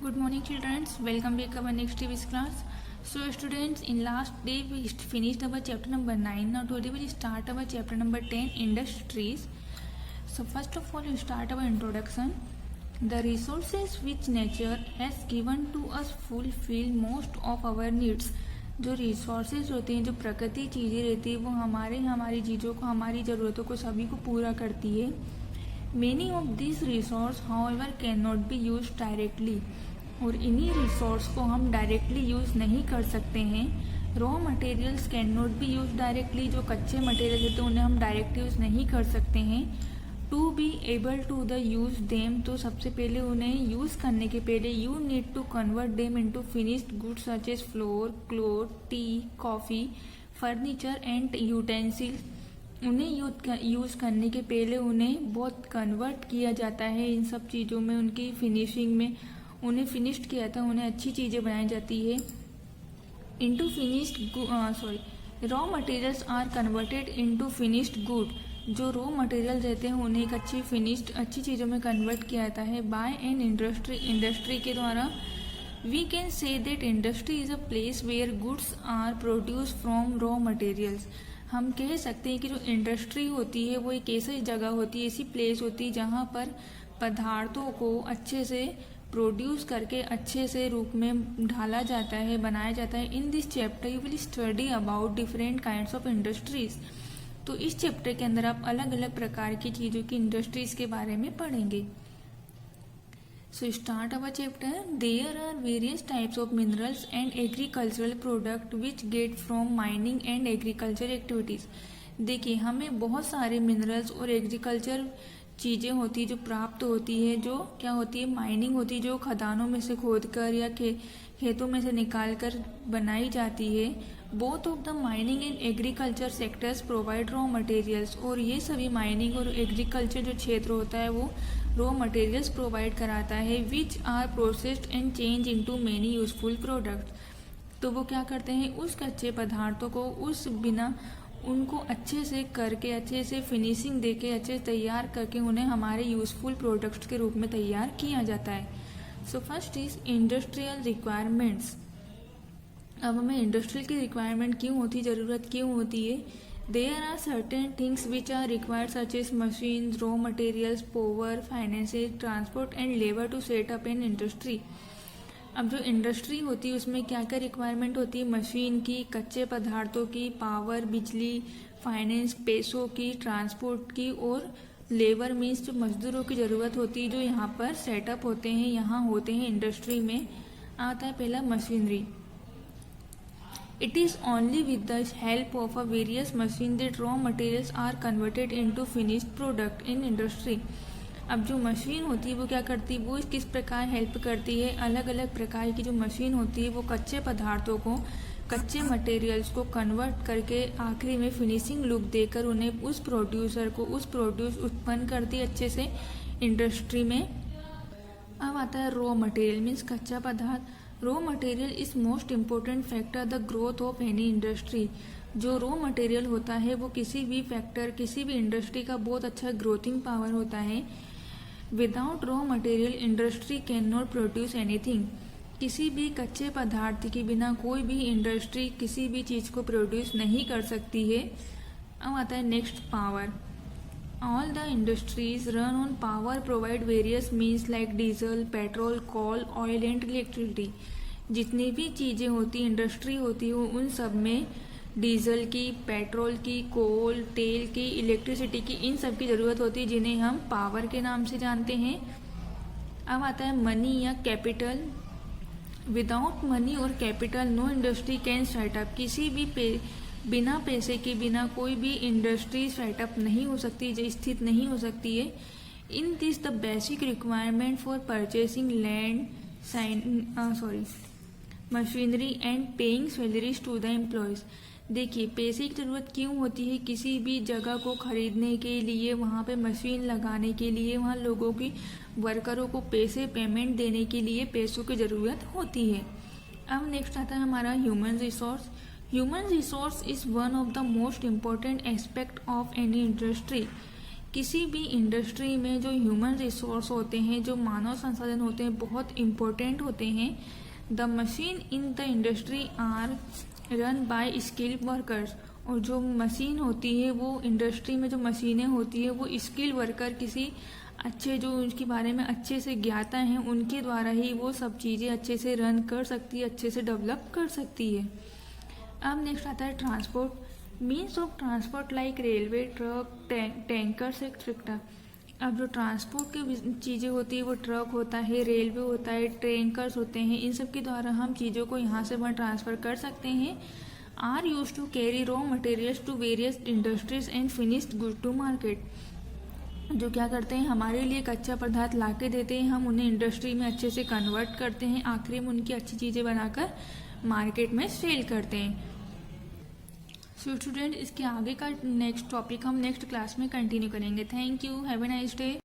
Good morning, children. Welcome back to our next TV's class. So, students, in last day we finished our chapter number 9. Now, today we will start our chapter number 10, Industries. So, first of all, we start our introduction. The resources which nature has given to us fulfill most of our needs. जो resources होते हैं, जो प्रकृति चीज़ें रहती है, वो हमारी चीज़ों को, हमारी ज़रूरतों को सभी को पूरा करती है. Many of these resources, however, cannot be used directly. और इन्हीं रिसोर्स को हम डायरेक्टली यूज़ नहीं कर सकते हैं. Raw materials can not be use directly. जो कच्चे मटेरियल होते हैं उन्हें हम डायरेक्ट यूज़ नहीं कर सकते हैं. To be able to the use them, तो सबसे पहले उन्हें यूज़ करने के पहले you need to convert them into finished goods such as flour, cloth, tea, coffee, furniture and utensils. उन्हें यूज़ करने के पहले उन्हें बहुत कन्वर्ट किया जाता है इन सब चीज़ों में, उनकी फिनिशिंग में उन्हें फिनिश्ड किया था, उन्हें अच्छी चीज़ें बनाई जाती है. Into finished raw materials are converted into finished good. जो रॉ मटेरियल रहते हैं उन्हें एक अच्छी चीज़ों में कन्वर्ट किया जाता है बाय एन इंडस्ट्री के द्वारा. We can say that industry is a place where goods are produce from raw materials. हम कह सकते हैं कि जो इंडस्ट्री होती है वो एक ऐसी जगह होती है, ऐसी प्लेस होती है जहाँ पर पदार्थों को अच्छे से प्रोड्यूस करके अच्छे से रूप में ढाला जाता है, बनाया जाता है. In this chapter you will study about different kinds of industries. तो इस चैप्टर के अंदर आप अलग अलग प्रकार की चीज़ों की इंडस्ट्रीज के बारे में पढ़ेंगे. So start our chapter. There are various types of minerals and agricultural product which get from mining and agriculture activities. देखिए, हमें बहुत सारे मिनरल्स और एग्रीकल्चर चीज़ें होती है जो प्राप्त होती है, जो क्या होती है, माइनिंग होती है, जो खदानों में से खोदकर या खेतों में से निकाल कर बनाई जाती है. Both of the mining and agriculture sectors provide raw materials. और ये सभी माइनिंग और एग्रीकल्चर जो क्षेत्र होता है वो रॉ मटेरियल्स प्रोवाइड कराता है. Which are processed and change into many useful products. तो वो क्या करते हैं, उस कच्चे पदार्थों को उनको अच्छे से करके, अच्छे से फिनिशिंग देके, अच्छे से तैयार करके उन्हें हमारे यूजफुल प्रोडक्ट्स के रूप में तैयार किया जाता है. So first is industrial requirements. अब हमें इंडस्ट्रियल की रिक्वायरमेंट क्यों होती है, ज़रूरत क्यों होती है. There are certain things which are required such as machine, raw materials, power, finances, transport and labour to set up an industry. अब जो इंडस्ट्री होती है उसमें क्या क्या रिक्वायरमेंट होती है, मशीन की, कच्चे पदार्थों की, पावर, बिजली, फाइनेंस, पैसों की, ट्रांसपोर्ट की, और लेबर मीन्स जो मजदूरों की ज़रूरत होती है जो यहाँ पर सेटअप होते हैं, यहाँ होते हैं इंडस्ट्री में. आता है पहला machinery. It is only with the help of a various machine that raw materials are converted into finished product in industry. अब जो मशीन होती है वो क्या करती है, वो किस प्रकार हेल्प करती है. अलग अलग प्रकार की जो मशीन होती है वो कच्चे पदार्थों को, कच्चे मटेरियल्स को कन्वर्ट करके आखिरी में फिनिशिंग लुक देकर उन्हें उस प्रोड्यूस उत्पन्न करती है अच्छे से इंडस्ट्री में. अब आता है रॉ मटेरियल मीन्स कच्चा पदार्थ. Raw material is most important factor the growth of any industry. जो रॉ मटेरियल होता है वो किसी भी इंडस्ट्री का बहुत अच्छा ग्रोथिंग पावर होता है. Without raw material industry can not produce anything. किसी भी कच्चे पदार्थ के बिना कोई भी इंडस्ट्री किसी भी चीज़ को प्रोड्यूस नहीं कर सकती है. अब आता है next, power. All the industries run on power provide various means like diesel, petrol, coal, oil and electricity. जितनी भी चीज़ें होती, इंडस्ट्री होती है, उन सब में डीजल की, पेट्रोल की, कोल, तेल की, इलेक्ट्रिसिटी की, इन सब की ज़रूरत होती है जिन्हें हम पावर के नाम से जानते हैं. अब आता है मनी या कैपिटल. विदाउट मनी और capital know industry can setup. किसी भी बिना पैसे के बिना कोई भी इंडस्ट्री सेटअप नहीं हो सकती, स्थित नहीं हो सकती है. In this the basic requirement for purchasing land, machinery and paying salaries to the employees. देखिए, पैसे की ज़रूरत क्यों होती है, किसी भी जगह को खरीदने के लिए, वहाँ पे मशीन लगाने के लिए, वहाँ लोगों की, वर्करों को पेमेंट देने के लिए पैसों की ज़रूरत होती है. अब नेक्स्ट आता है हमारा human resource. Human resource is one of the most important aspect of any industry. किसी भी इंडस्ट्री में जो ह्यूमन रिसोर्स होते हैं, जो मानव संसाधन होते हैं, बहुत इम्पोर्टेंट होते हैं। The machine in the industry are run by skilled workers. और जो मशीन होती है, वो इंडस्ट्री में जो मशीनें होती है, वो स्किल्ड वर्कर, किसी अच्छे जो उसके बारे में अच्छे से ज्ञाता हैं, उनके द्वारा ही वो सब चीज़ें अच्छे से रन कर सकती है, अच्छे से डेवलप कर सकती है। अब नेक्स्ट आता है transport. Means of transport like railway, truck, tankers etcetera. अब जो ट्रांसपोर्ट की चीज़ें होती है, वो ट्रक होता है, रेलवे होता है, टैंकर्स होते हैं, इन सब के द्वारा हम चीज़ों को यहाँ से वहाँ ट्रांसफ़र कर सकते हैं। Are use to carry raw materials to various industries and finished good to market. जो क्या करते हैं, हमारे लिए कच्चा पदार्थ ला के देते हैं, हम उन्हें इंडस्ट्री में अच्छे से कन्वर्ट करते हैं, आखिरी में उनकी अच्छी चीज़ें बनाकर मार्केट में सेल करते हैं। सो स्टूडेंट, इसके आगे का नेक्स्ट टॉपिक हम नेक्स्ट क्लास में कंटिन्यू करेंगे। Thank you, have a nice day.